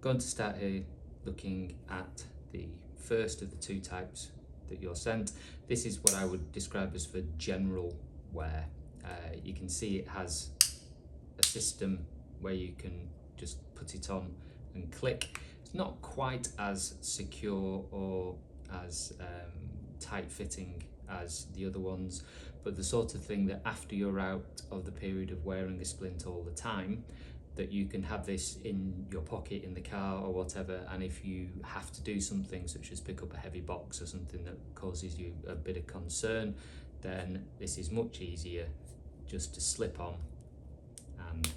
Going to start here looking at the first of the two types that you're sent. This is what I would describe as for general wear. You can see it has a system where you can just put it on and click. It's not quite as secure or as tight fitting as the other ones, but the sort of thing that after you're out of the period of wearing a splint all the time, that you can have this in your pocket in the car or whatever, and if you have to do something such as pick up a heavy box or something that causes you a bit of concern, then this is much easier just to slip on and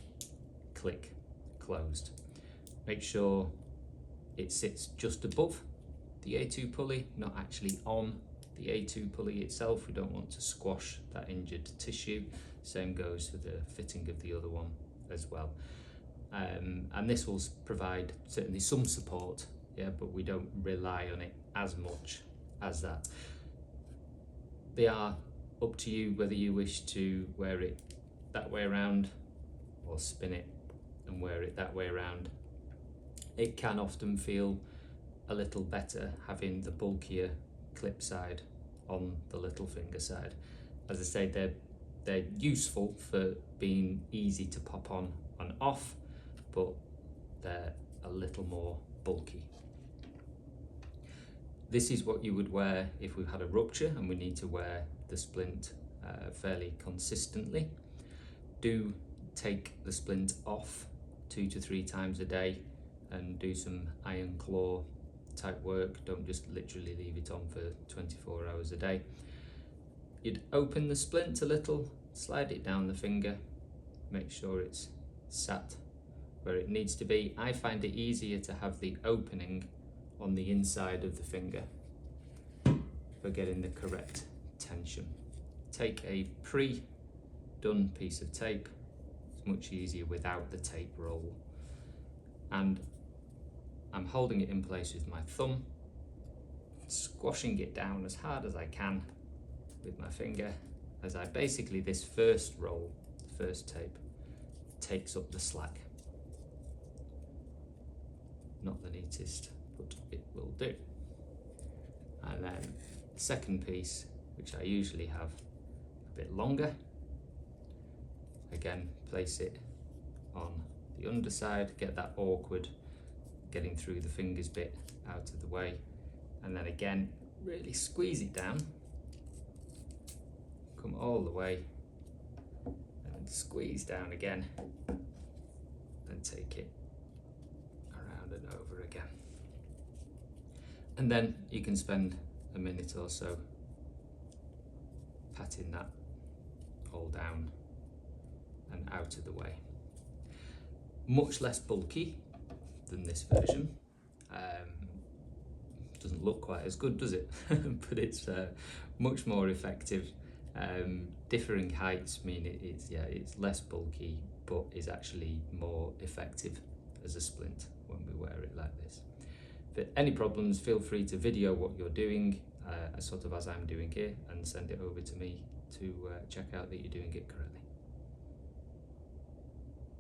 click closed. Make sure it sits just above the A2 pulley, not actually on the A2 pulley itself. We don't want to squash that injured tissue. Same goes for the fitting of the other one as well. And this will provide certainly some support, yeah, but we don't rely on it as much as that. They are up to you whether you wish to wear it that way around or spin it and wear it that way around. It can often feel a little better having the bulkier clip side on the little finger side. As I say, they're useful for being easy to pop on and off, but they're a little more bulky. This is what you would wear if we've had a rupture and we need to wear the splint fairly consistently. Do take the splint off 2 to 3 times a day and do some iron claw type work. Don't just literally leave it on for 24 hours a day. You'd open the splint a little, slide it down the finger, make sure it's sat where it needs to be. I find it easier to have the opening on the inside of the finger for getting the correct tension. Take a pre-done piece of tape. It's much easier without the tape roll. And I'm holding it in place with my thumb, squashing it down as hard as I can with my finger, as I basically, this first roll, the first tape, takes up the slack. Not the neatest, but it will do. And then the second piece, which I usually have a bit longer, again, place it on the underside, get that awkward getting through the fingers bit out of the way, and then again, really squeeze it down, come all the way, and squeeze down again, and take it around and over again. And then you can spend a minute or so patting that all down and out of the way. Much less bulky than this version. Doesn't look quite as good, does it? But it's much more effective. Differing heights mean it's less bulky, but is actually more effective as a splint when we wear it like this. For any problems, feel free to video what you're doing, sort of as I'm doing here, and send it over to me to check out that you're doing it correctly.